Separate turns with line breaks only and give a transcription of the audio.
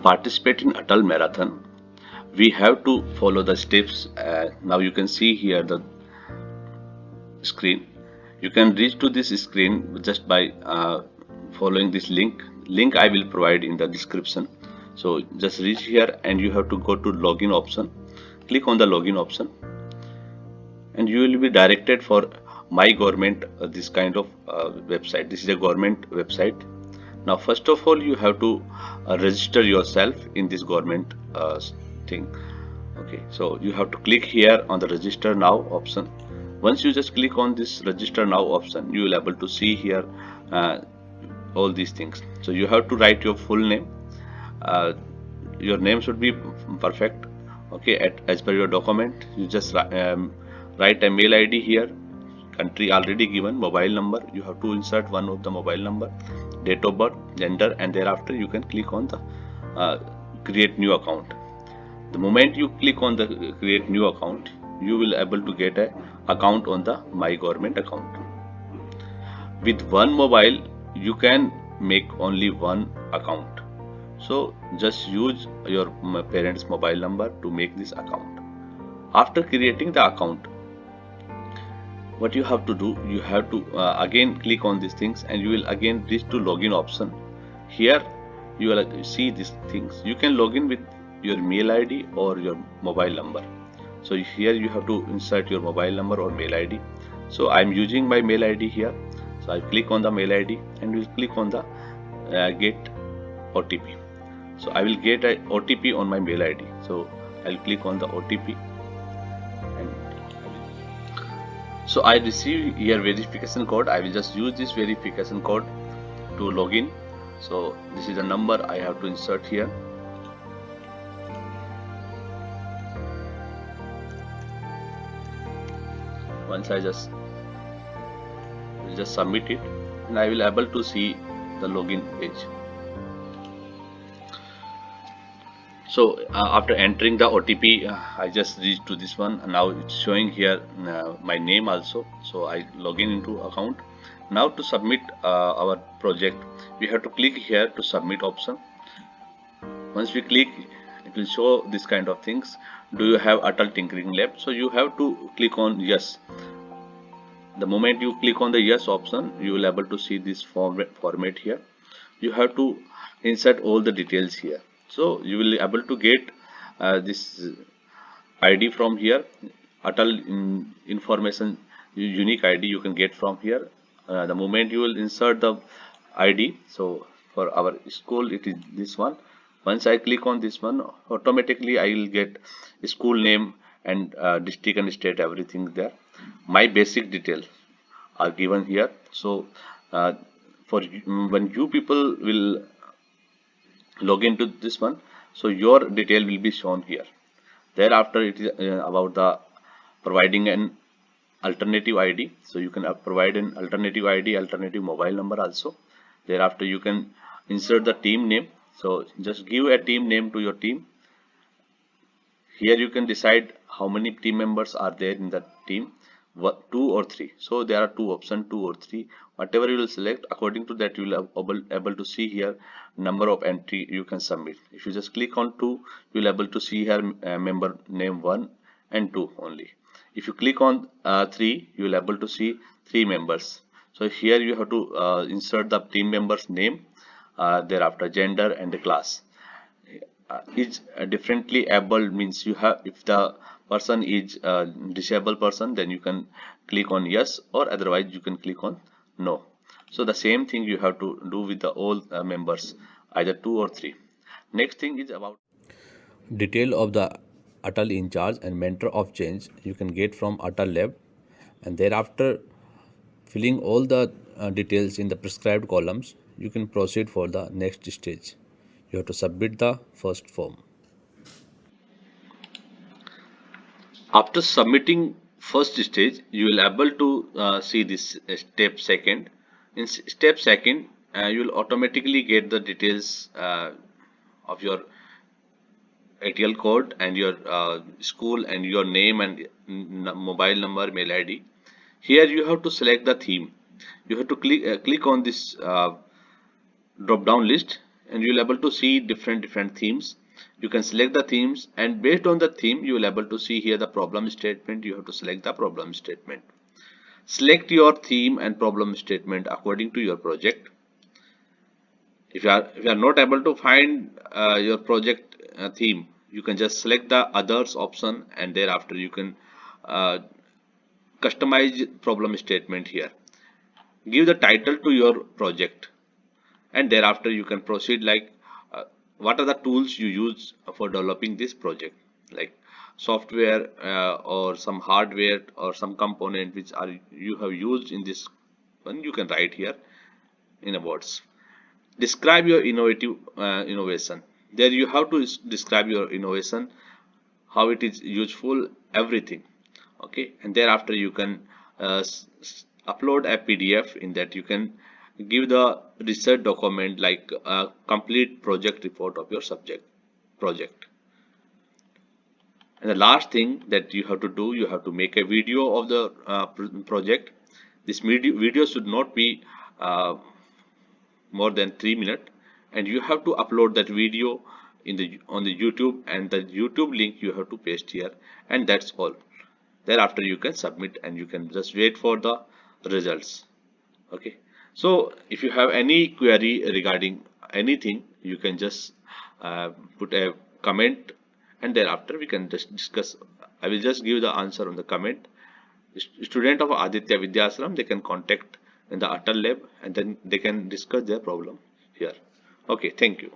participate in ATL Marathon, we have to follow the steps. Now you can see here the screen. You can reach to this screen just by following this link I will provide in the description. So just reach here and you have to go to login option, click on the login option, and you will be directed for my government, this kind of website. This is a government website. Now first of all you have to register yourself in this government thing. Okay, so you have to click here on the register now option. Once you just click on this register now option, you will able to see here all these things. So you have to write your full name. Your name should be perfect. Okay, as per your document, you just write a mail ID here, country already given, mobile number, you have to insert one of the mobile number, date of birth, gender, and thereafter you can click on the create new account. The moment you click on the create new account, you will able to get a account on the my government account. With one mobile you can make only one account, so just use your parents mobile number to make this account. After creating the account, what you have to do, you have to again click on these things and you will again reach to login option. Here you will see these things. You can log in with your mail ID or your mobile number. So here you have to insert your mobile number or mail ID. So I'm using my mail ID here. So I click on the mail ID and will click on the get OTP. So I will get a OTP on my mail ID. So I'll click on the OTP. So I receive here verification code. I will just use this verification code to log in. So this is the number I have to insert here. Once I just submit it, and I will able to see the login page. So after entering the OTP, I just reached to this one, and now it's showing here my name also. So I log in into account. Now to submit our project, we have to click here to submit option. Once we click, it will show this kind of things. Do you have ATL Tinkering Lab? So you have to click on yes. The moment you click on the yes option, you will able to see this format here. You have to insert all the details here. So you will able to get this ID from here. ATL information unique ID you can get from here. The moment you will insert the ID, so for our school it is this one. Once I click on this one, automatically I will get school name and district and state, everything there. My basic details are given here. So for when you people will log into this one, so your detail will be shown here. Thereafter it is about the providing an alternative ID. So you can provide an alternative ID, alternative mobile number also. Thereafter you can insert the team name. So just give a team name to your team. Here you can decide how many team members are there in the team, 2 or 3. So there are two options, 2 or 3. Whatever you will select, according to that you will able to see here number of entry you can submit. If you just click on 2, you will able to see here member name 1 and 2 only. If you click on 3, you will able to see 3 members. So here you have to insert the team members name, thereafter gender and the class. Is differently able means you have, if the person is a disabled person, then you can click on yes, or otherwise you can click on no. So the same thing you have to do with the all members, either 2 or 3. Next thing is about detail of the ATL in charge and mentor of change you can get from ATL lab, and thereafter filling all the details in the prescribed columns, you can proceed for the next stage. You have to submit the first form. After submitting first stage, you will able to see this step second. In step second, you will automatically get the details of your ATL code and your school and your name and mobile number, mail ID. Here you have to select the theme. You have to click on this drop down list, and you'll able to see different themes. You can select the themes, and based on the theme you will able to see here the problem statement. You have to select the problem statement. Select your theme and problem statement according to your project. If you are not able to find your project theme, you can just select the others option, and thereafter you can uh, customize problem statement here. Give the title to your project, and thereafter you can proceed like what are the tools you use for developing this project, like software or some hardware or some component which are you have used in this one. You can write here in a words. Describe your innovation. There you have to describe your innovation, how it is useful, everything. Okay, and thereafter you can upload a PDF. In that you can give the research document like a complete project report of your subject project. And the last thing that you have to do, you have to make a video of the project. This video should not be more than 3 minutes, and you have to upload that video in the on the YouTube, and the YouTube link you have to paste here, and that's all. Thereafter you can submit, and you can just wait for the results. Okay, so if you have any query regarding anything, you can just put a comment, and thereafter we can just discuss. I will just give the answer on the comment. Student of Aditya Vidyasram, they can contact in the ATL lab, and then they can discuss their problem here. Okay, thank you.